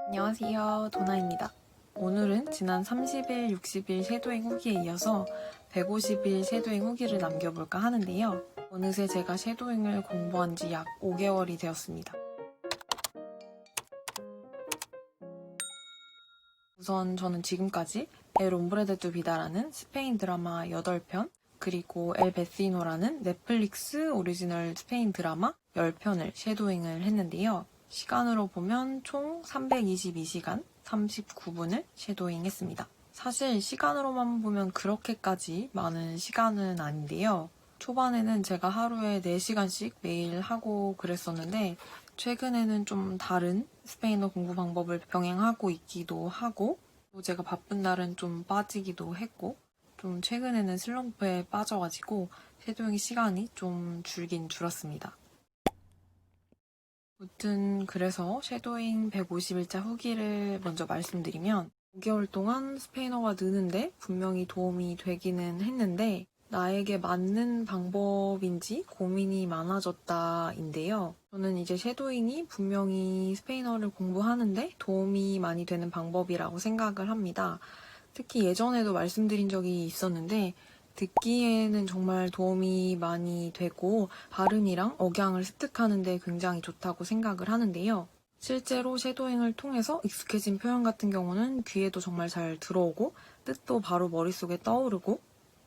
안녕하세요, 도나입니다. 오늘은 지난 30일, 60일 섀도잉 후기에 이어서 150일 섀도잉 후기를 남겨볼까 하는데요. 어느새 제가 섀도잉을 공부한 지 약 5개월이 되었습니다. 우선 저는 지금까지 엘 옴브레 두 비다라는 스페인 드라마 8편, 그리고 엘 베시노라는 넷플릭스 오리지널 스페인 드라마 10편을 섀도잉을 했는데요. 시간으로 보면 총 322시간 39분을 섀도잉 했습니다. 사실 시간으로만 보면 그렇게까지 많은 시간은 아닌데요. 초반에는 제가 하루에 4시간씩 매일 하고 그랬었는데 최근에는 좀 다른 스페인어 공부 방법을 병행하고 있기도 하고 또 제가 바쁜 날은 좀 빠지기도 했고 좀 최근에는 슬럼프에 빠져가지고 섀도잉 시간이 좀 줄긴 줄었습니다. 무튼 그래서 섀도잉 150일차 후기를 먼저 말씀드리면 5개월 동안 스페인어가 느는데 분명히 도움이 되기는 했는데 나에게 맞는 방법인지 고민이 많아졌다인데요. 저는 이제 섀도잉이 분명히 스페인어를 공부하는데 도움이 많이 되는 방법이라고 생각을 합니다. 특히 예전에도 말씀드린 적이 있었는데 듣기에는 정말 도움이 많이 되고 발음이랑 억양을 습득하는 데 굉장히 좋다고 생각을 하는데요. 실제로 섀도잉을 통해서 익숙해진 표현 같은 경우는 귀에도 정말 잘 들어오고 뜻도 바로 머릿속에 떠오르고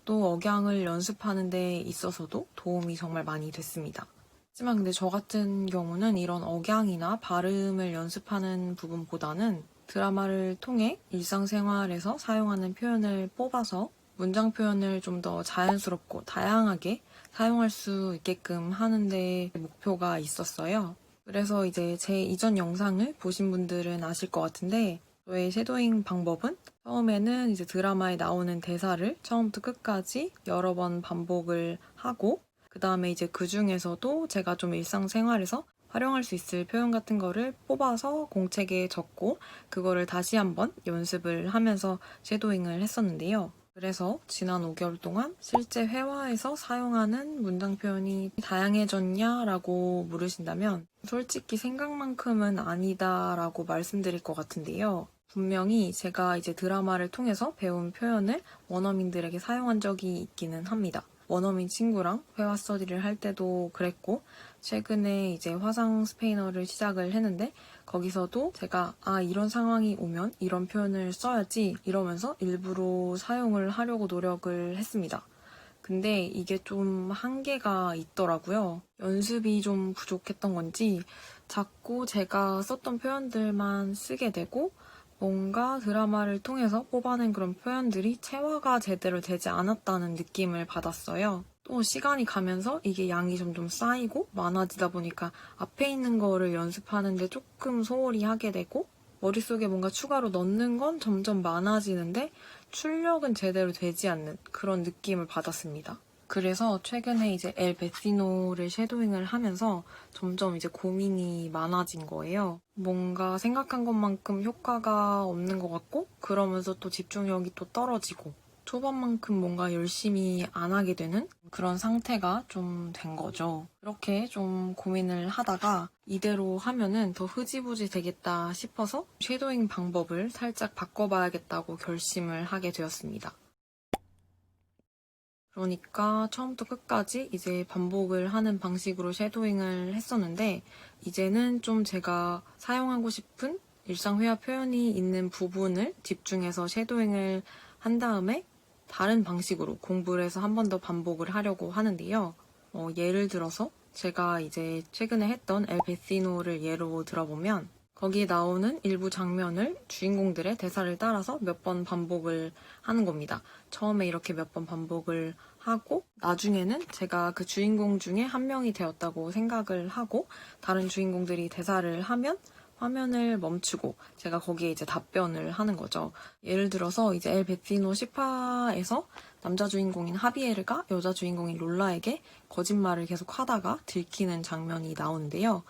또 억양을 연습하는 데 있어서도 도움이 정말 많이 됐습니다. 하지만 근데 저 같은 경우는 이런 억양이나 발음을 연습하는 부분보다는 드라마를 통해 일상생활에서 사용하는 표현을 뽑아서 문장 표현을 좀 더 자연스럽고 다양하게 사용할 수 있게끔 하는데 목표가 있었어요. 그래서 이제 제 이전 영상을 보신 분들은 아실 것 같은데 저의 섀도잉 방법은 처음에는 이제 드라마에 나오는 대사를 처음부터 끝까지 여러 번 반복을 하고 그 다음에 이제 그 중에서도 제가 좀 일상생활에서 활용할 수 있을 표현 같은 거를 뽑아서 공책에 적고 그거를 다시 한번 연습을 하면서 섀도잉을 했었는데요. 그래서 지난 5개월 동안 실제 회화에서 사용하는 문장 표현이 다양해졌냐라고 물으신다면 솔직히 생각만큼은 아니다라고 말씀드릴 것 같은데요. 분명히 제가 이제 드라마를 통해서 배운 표현을 원어민들에게 사용한 적이 있기는 합니다. 원어민 친구랑 회화 스터디를 할 때도 그랬고 최근에 이제 화상 스페인어를 시작을 했는데 거기서도 제가 이런 상황이 오면 이런 표현을 써야지 이러면서 일부러 사용을 하려고 노력을 했습니다. 근데 이게 좀 한계가 있더라고요. 연습이 좀 부족했던 건지 자꾸 제가 썼던 표현들만 쓰게 되고 뭔가 드라마를 통해서 뽑아낸 그런 표현들이 체화가 제대로 되지 않았다는 느낌을 받았어요. 또 시간이 가면서 이게 양이 점점 쌓이고 많아지다 보니까 앞에 있는 거를 연습하는데 조금 소홀히 하게 되고 머릿속에 뭔가 추가로 넣는 건 점점 많아지는데 출력은 제대로 되지 않는 그런 느낌을 받았습니다. 그래서 최근에 이제 엘 베시노를 섀도잉을 하면서 점점 이제 고민이 많아진 거예요. 뭔가 생각한 것만큼 효과가 없는 것 같고 그러면서 또 집중력이 또 떨어지고 초반만큼 뭔가 열심히 안 하게 되는 그런 상태가 좀 된 거죠. 그렇게 좀 고민을 하다가 이대로 하면은 더 흐지부지 되겠다 싶어서 섀도잉 방법을 살짝 바꿔봐야겠다고 결심을 하게 되었습니다. 그러니까 처음부터 끝까지 이제 반복을 하는 방식으로 섀도잉을 했었는데 이제는 좀 제가 사용하고 싶은 일상 회화 표현이 있는 부분을 집중해서 섀도잉을 한 다음에 다른 방식으로 공부를 해서 한 번 더 반복을 하려고 하는데요. 예를 들어서 제가 이제 최근에 했던 엘 베시노를 예로 들어보면 거기에 나오는 일부 장면을 주인공들의 대사를 따라서 몇 번 반복을 하는 겁니다. 처음에 이렇게 몇 번 반복을 하고 나중에는 제가 그 주인공 중에 한 명이 되었다고 생각을 하고 다른 주인공들이 대사를 하면 화면을 멈추고 제가 거기에 이제 답변을 하는 거죠. 예를 들어서 이제 엘 베시노 10화에서 남자 주인공인 하비에르가 여자 주인공인 롤라에게 거짓말을 계속 하다가 들키는 장면이 나오는데요.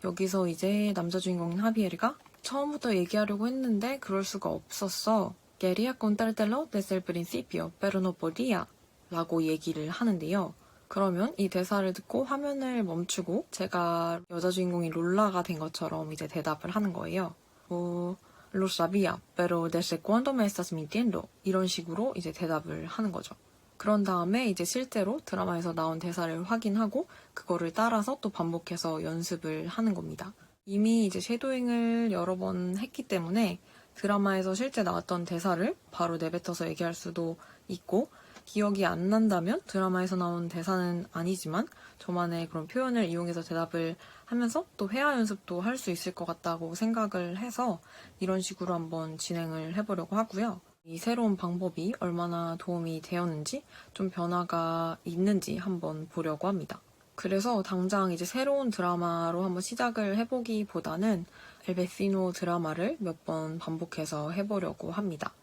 여기서 이제 남자 주인공인 하비에르가 처음부터 얘기하려고 했는데 그럴 수가 없었어. Quería contártelo desde el principio, pero no podía. 라고 얘기를 하는데요. 그러면 이 대사를 듣고 화면을 멈추고 제가 여자 주인공이 롤라가 된 것처럼 이제 대답을 하는 거예요. lo sabía, pero ¿desde cuándo me estás mintiendo? 이런 식으로 이제 대답을 하는 거죠. 그런 다음에 이제 실제로 드라마에서 나온 대사를 확인하고 그거를 따라서 또 반복해서 연습을 하는 겁니다. 이미 이제 쉐도잉을 여러 번 했기 때문에 드라마에서 실제 나왔던 대사를 바로 내뱉어서 얘기할 수도 있고, 기억이 안 난다면 드라마에서 나온 대사는 아니지만 저만의 그런 표현을 이용해서 대답을 하면서 또 회화 연습도 할 수 있을 것 같다고 생각을 해서 이런 식으로 한번 진행을 해보려고 하고요. 이 새로운 방법이 얼마나 도움이 되었는지, 좀 변화가 있는지 한번 보려고 합니다. 그래서 당장 이제 새로운 드라마로 한번 시작을 해보기보다는 엘베시노 드라마를 몇 번 반복해서 해보려고 합니다.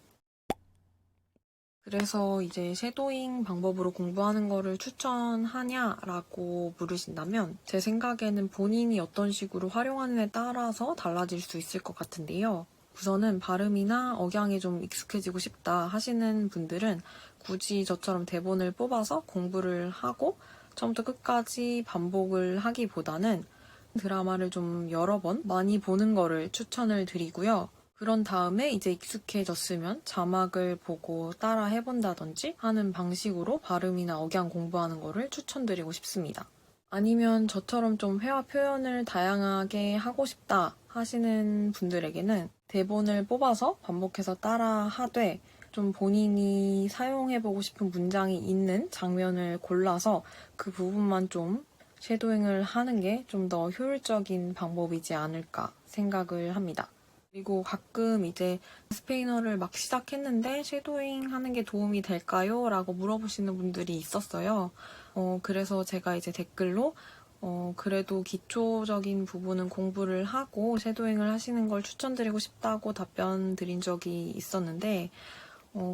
그래서 이제 쉐도잉 방법으로 공부하는 거를 추천하냐라고 물으신다면 제 생각에는 본인이 어떤 식으로 활용하느냐에 따라서 달라질 수 있을 것 같은데요. 우선은 발음이나 억양에 좀 익숙해지고 싶다 하시는 분들은 굳이 저처럼 대본을 뽑아서 공부를 하고 처음부터 끝까지 반복을 하기보다는 드라마를 좀 여러 번 많이 보는 거를 추천을 드리고요. 그런 다음에 이제 익숙해졌으면 자막을 보고 따라 해본다든지 하는 방식으로 발음이나 억양 공부하는 거를 추천드리고 싶습니다. 아니면 저처럼 좀 회화 표현을 다양하게 하고 싶다 하시는 분들에게는 대본을 뽑아서 반복해서 따라 하되 좀 본인이 사용해보고 싶은 문장이 있는 장면을 골라서 그 부분만 좀 쉐도잉을 하는 게 좀 더 효율적인 방법이지 않을까 생각을 합니다. 그리고 가끔 이제 스페인어를 막 시작했는데 쉐도잉 하는 게 도움이 될까요? 라고 물어보시는 분들이 있었어요. 그래서 제가 이제 댓글로 그래도 기초적인 부분은 공부를 하고 쉐도잉을 하시는 걸 추천드리고 싶다고 답변 드린 적이 있었는데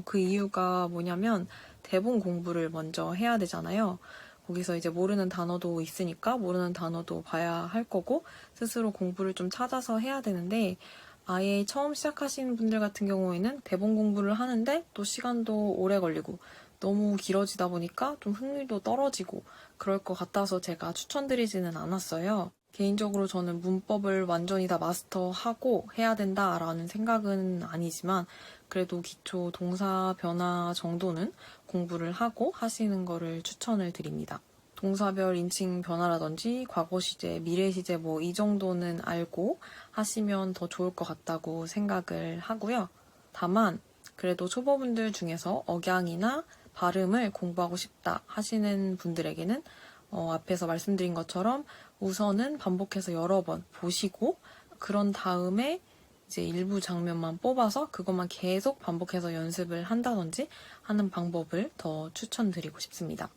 그 이유가 뭐냐면 대본 공부를 먼저 해야 되잖아요. 거기서 이제 모르는 단어도 있으니까 모르는 단어도 봐야 할 거고 스스로 공부를 좀 찾아서 해야 되는데 아예 처음 시작하시는 분들 같은 경우에는 대본 공부를 하는데 또 시간도 오래 걸리고 너무 길어지다 보니까 좀 흥미도 떨어지고 그럴 것 같아서 제가 추천드리지는 않았어요. 개인적으로 저는 문법을 완전히 다 마스터하고 해야 된다라는 생각은 아니지만 그래도 기초 동사 변화 정도는 공부를 하고 하시는 거를 추천을 드립니다. 동사별 인칭 변화라든지 과거 시제, 미래 시제 뭐 이 정도는 알고 하시면 더 좋을 것 같다고 생각을 하고요. 다만 그래도 초보분들 중에서 억양이나 발음을 공부하고 싶다 하시는 분들에게는 앞에서 말씀드린 것처럼 우선은 반복해서 여러 번 보시고 그런 다음에 이제 일부 장면만 뽑아서 그것만 계속 반복해서 연습을 한다든지 하는 방법을 더 추천드리고 싶습니다.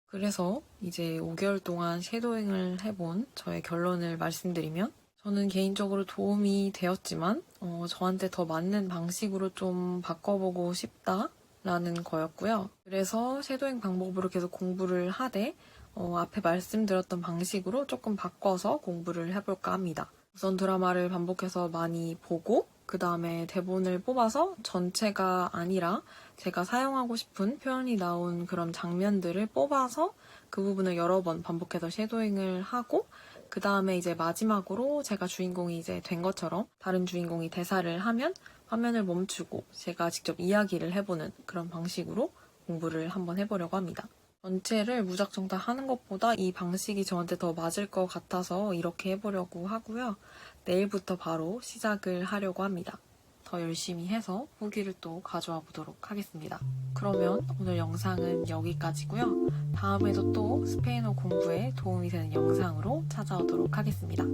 그래서 이제 5개월 동안 쉐도잉을 해본 저의 결론을 말씀드리면 저는 개인적으로 도움이 되었지만 저한테 더 맞는 방식으로 좀 바꿔보고 싶다라는 거였고요. 그래서 쉐도잉 방법으로 계속 공부를 하되 앞에 말씀드렸던 방식으로 조금 바꿔서 공부를 해볼까 합니다. 우선 드라마를 반복해서 많이 보고 그 다음에 대본을 뽑아서 전체가 아니라 제가 사용하고 싶은 표현이 나온 그런 장면들을 뽑아서 그 부분을 여러 번 반복해서 쉐도잉을 하고 그 다음에 이제 마지막으로 제가 주인공이 이제 된 것처럼 다른 주인공이 대사를 하면 화면을 멈추고 제가 직접 이야기를 해보는 그런 방식으로 공부를 한번 해보려고 합니다. 전체를 무작정 다 하는 것보다 이 방식이 저한테 더 맞을 것 같아서 이렇게 해보려고 하고요. 내일부터 바로 시작을 하려고 합니다. 더 열심히 해서 후기를 또 가져와 보도록 하겠습니다. 그러면 오늘 영상은 여기까지고요. 다음에도 또 스페인어 공부에 도움이 되는 영상으로 찾아오도록 하겠습니다.